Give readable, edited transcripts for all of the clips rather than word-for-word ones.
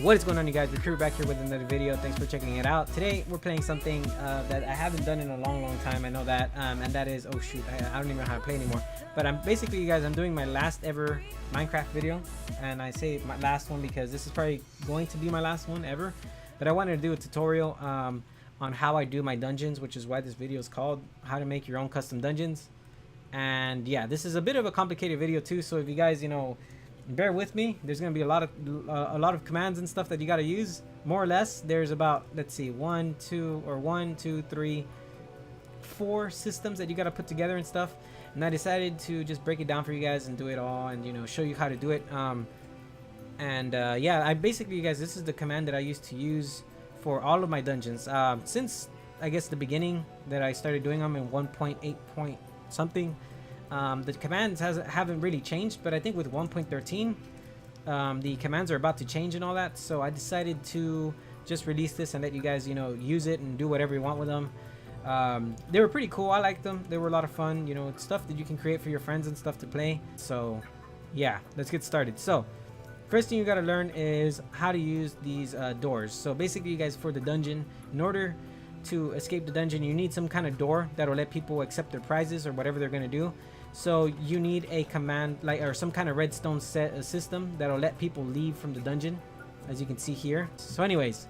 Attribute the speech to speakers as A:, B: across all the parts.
A: What is going on, you guys? Recruit back here with another video. Thanks for checking it out. Today we're playing something that I haven't done in a long time. I know that, and that is, oh shoot, I don't even know how to play anymore. But I'm basically, you guys, I'm doing my last ever Minecraft video, and I say my last one because this is probably going to be my last one ever. But I wanted to do a tutorial on how I do my dungeons, which is why this video is called "How to Make Your Own Custom Dungeons." And yeah, this is a bit of a complicated video too. So if you guys, bear with me. There's going to be a lot of commands and stuff that you got to use, more or less. There's about, let's see, 1 2 3 4 systems that you got to put together and stuff. And I decided to just break it down for you guys and do it all, and show you how to do it. Yeah, I basically, you guys, this is the command that I used to use for all of my dungeons since I guess the beginning that I started doing them in 1.8 point something. The commands haven't really changed, but I think with 1.13 the commands are about to change and all that, so I decided to just release this and let you guys use it and do whatever you want with them. They were pretty cool. I liked them. They were a lot of fun, stuff that you can create for your friends and stuff to play. So yeah, let's get started. So first thing you got to learn is how to use these doors. So basically, you guys, for the dungeon, in order to escape the dungeon, you need some kind of door that'll let people accept their prizes or whatever they're going to do. So you need a command or some kind of redstone system that'll let people leave from the dungeon, as you can see here. So anyways,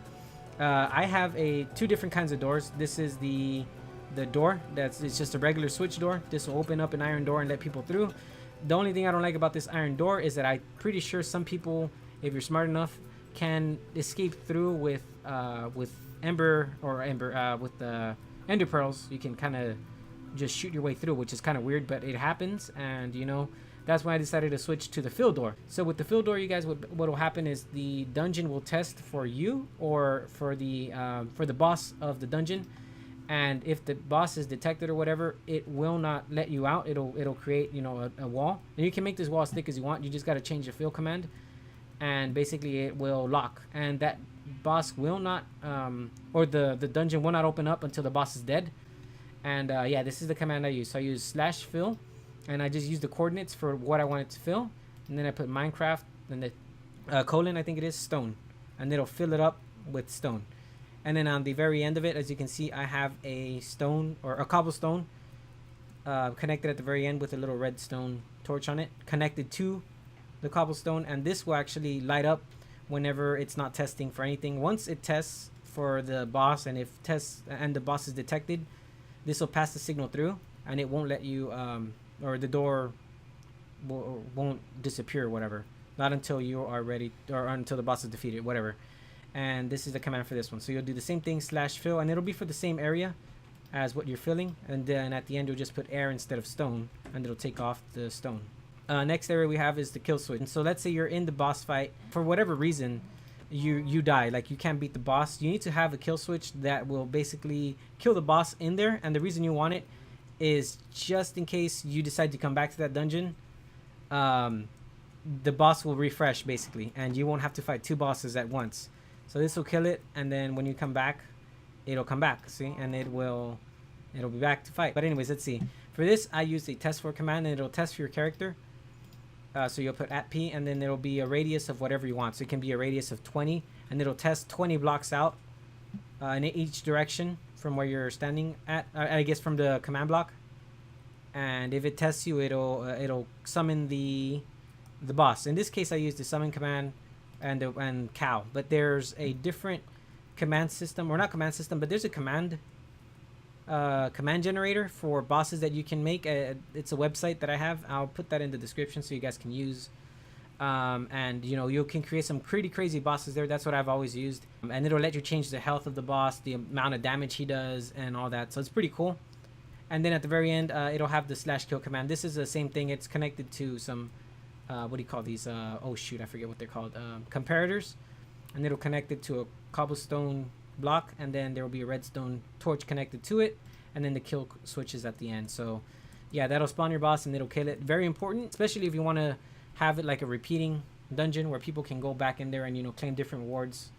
A: I have two different kinds of doors. This is the door it's just a regular switch door. This will open up an iron door and let people through. The only thing I don't like about this iron door is that I'm pretty sure some people, if you're smart enough, can escape through with ender pearls. You can kind of just shoot your way through, which is kind of weird, but it happens. And that's why I decided to switch to the fill door. So with the fill door, you guys, what will happen is the dungeon will test for you or for the boss of the dungeon, and if the boss is detected or whatever, it will not let you out. It'll create a wall, and you can make this wall as thick as you want. You just got to change the fill command, and basically it will lock, and that boss will not or the dungeon will not open up until the boss is dead. And yeah, this is the command I use. So I use /fill, and I just use the coordinates for what I want it to fill, and then I put Minecraft and the colon, I think it is, stone, and it'll fill it up with stone. And then on the very end of it, as you can see, I have a stone or a cobblestone connected at the very end with a little redstone torch on it, connected to the cobblestone, and this will actually light up whenever it's not testing for anything. Once it tests for the boss, and if the boss is detected, this will pass the signal through, and it won't let you or the door won't disappear or whatever, not until you are ready or until the boss is defeated, whatever. And this is the command for this one. So you'll do the same thing, /fill, and it'll be for the same area as what you're filling, and then at the end you'll just put air instead of stone, and it'll take off the stone. Next area we have is the kill switch. And so let's say you're in the boss fight, for whatever reason you die, like you can't beat the boss. You need to have a kill switch that will basically kill the boss in there, and the reason you want it is just in case you decide to come back to that dungeon, the boss will refresh basically, and you won't have to fight two bosses at once. So this will kill it, and then when you come back, it'll come back, see, and it'll be back to fight. But anyways, let's see. For this, I use the test for command, and it'll test for your character. So you'll put @p, and then it'll be a radius of whatever you want. So it can be a radius of 20, and it'll test 20 blocks out in each direction from where you're standing at. I guess from the command block. And if it tests you, it'll summon the boss. In this case, I use the summon command and cow. But there's a different command system, or not command system, but there's a command generator for bosses that you can make. It's a website that I have. I'll put that in the description so you guys can use, and you can create some pretty crazy bosses there. That's what I've always used, and it'll let you change the health of the boss, the amount of damage he does, and all that. So it's pretty cool. And then at the very end, it'll have the /kill command. This is the same thing. It's connected to some what do you call these, oh shoot, I forget what they're called, comparators, and it'll connect it to a cobblestone block, and then there will be a redstone torch connected to it, and then the kill switches at the end. So yeah, that'll spawn your boss and it'll kill it. Very important, especially if you want to have it like a repeating dungeon where people can go back in there and claim different rewards.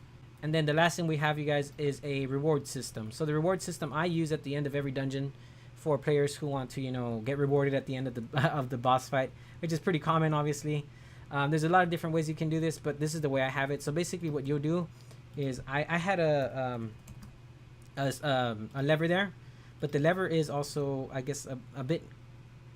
A: And then the last thing we have, you guys, is a reward system. So the reward system I use at the end of every dungeon for players who want to get rewarded at the end of the boss fight, which is pretty common, obviously. There's a lot of different ways you can do this, but this is the way I have it. So basically what you'll do is I had a lever there, but the lever is also, I guess, a bit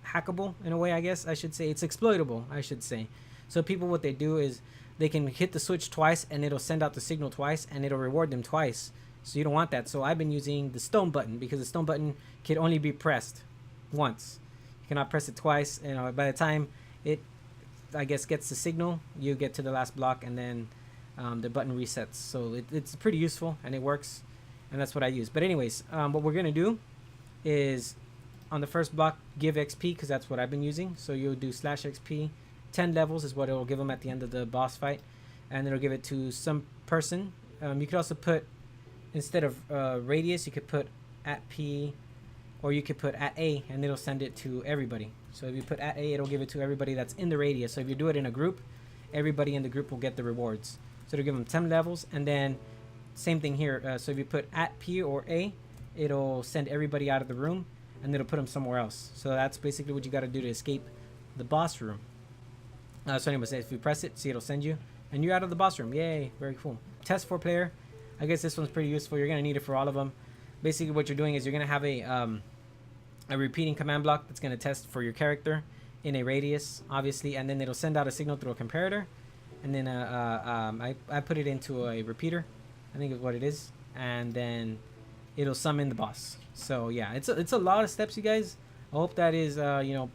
A: hackable in a way. I guess I should say it's exploitable, I should say. So people, what they do is they can hit the switch twice and it'll send out the signal twice and it'll reward them twice. So you don't want that. So I've been using the stone button, because the stone button can only be pressed once. You cannot press it twice. You know, by the time it, I guess, gets the signal, you get to the last block, and then the button resets. So it's pretty useful and it works, and that's what I use. But anyways, what we're gonna do is on the first block give XP, because that's what I've been using. So you'll do /XP. 10 levels is what it will give them at the end of the boss fight, and it'll give it to some person. You could also put, instead of radius, you could put @P, or you could put @A, and it'll send it to everybody. So if you put @A, it'll give it to everybody that's in the radius. So if you do it in a group, everybody in the group will get the rewards. So it'll give them 10 levels, and then same thing here. So if you put @P or A, it'll send everybody out of the room, and it'll put them somewhere else. So that's basically what you got to do to escape the boss room. So anyways, if you press it, see, it'll send you, and you're out of the boss room. Yay, very cool. Test 4 player. I guess this one's pretty useful. You're gonna need it for all of them. Basically, what you're doing is you're gonna have a repeating command block that's gonna test for your character in a radius, obviously, and then it'll send out a signal through a comparator, and then I put it into a repeater, I think is what it is, and then it'll summon the boss. So yeah, it's a lot of steps, you guys. I hope that is you know,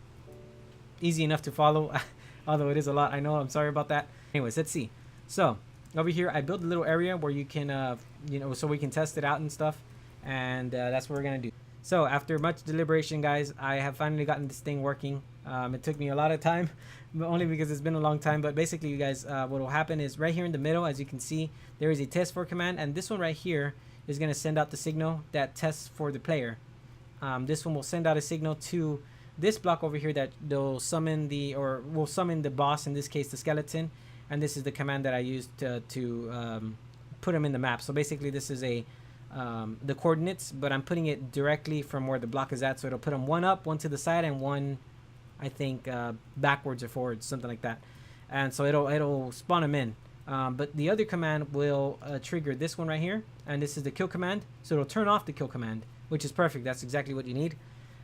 A: easy enough to follow. Although it is a lot, I know. I'm sorry about that. Anyways, let's see. So over here, I built a little area where you can, you know, so we can test it out and stuff. And that's what we're gonna do. So after much deliberation, guys, I have finally gotten this thing working. It took me a lot of time, but only because it's been a long time. But basically, you guys, what will happen is right here in the middle, as you can see, there is a test for command, and this one right here is gonna send out the signal that tests for the player. This one will send out a signal to this block over here that they'll summon the, or will summon the boss, in this case the skeleton, and this is the command that I used to put them in the map. So basically this is a the coordinates, but I'm putting it directly from where the block is at, so it'll put them one up, one to the side, and one, I think, backwards or forwards, something like that. And so it'll spawn them in. But the other command will trigger this one right here, and this is the kill command, so it'll turn off the kill command, which is perfect. That's exactly what you need.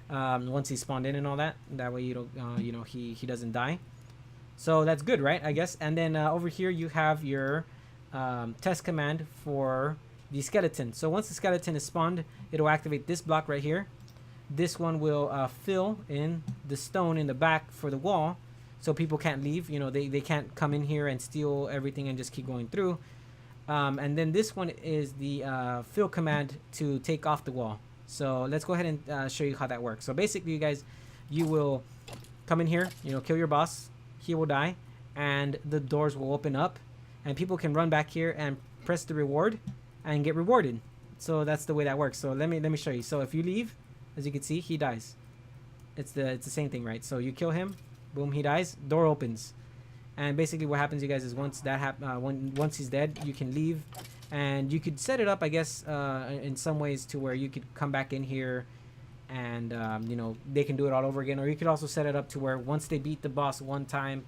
A: Once he's spawned in and all that, that way you don't, you know, he doesn't die. So that's good, right? I guess. And then over here you have your test command for the skeleton. So once the skeleton is spawned, it'll activate this block right here. This one will fill in the stone in the back for the wall, so people can't leave. You know, they can't come in here and steal everything and just keep going through. And then this one is the fill command to take off the wall. So let's go ahead and show you how that works. So basically, you guys, you will come in here, you know, kill your boss. He will die, and the doors will open up, and people can run back here and press the reward and get rewarded. So that's the way that works. So let me show you. So if you leave, as you can see, he dies. It's the same thing, right? So you kill him, boom, he dies. Door opens, and basically what happens, you guys, is once that once he's dead, you can leave. And you could set it up, I guess, in some ways to where you could come back in here and, you know, they can do it all over again. Or you could also set it up to where once they beat the boss one time,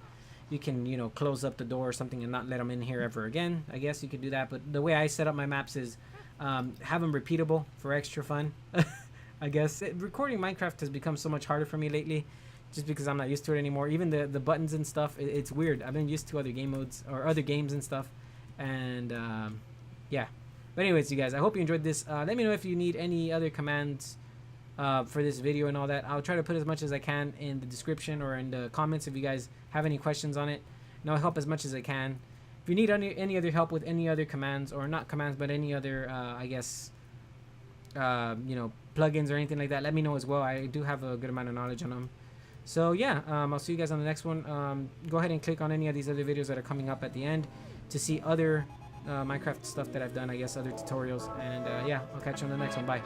A: you can, you know, close up the door or something and not let them in here ever again. I guess you could do that. But the way I set up my maps is have them repeatable for extra fun. I guess. Recording Minecraft has become so much harder for me lately, just because I'm not used to it anymore. Even the buttons and stuff, it's weird. I've been used to other game modes or other games and stuff. And... yeah, but anyways, you guys, I hope you enjoyed this. Let me know if you need any other commands for this video and all that. I'll try to put as much as I can in the description or in the comments if you guys have any questions on it, and I'll help as much as I can. If you need any other help with any other commands, or not commands, but any other I guess you know, plugins or anything like that, let me know as well. I do have a good amount of knowledge on them. So yeah, I'll see you guys on the next one. Go ahead and click on any of these other videos that are coming up at the end to see other Minecraft stuff that I've done, I guess, other tutorials. And yeah, I'll catch you on the next one. Bye.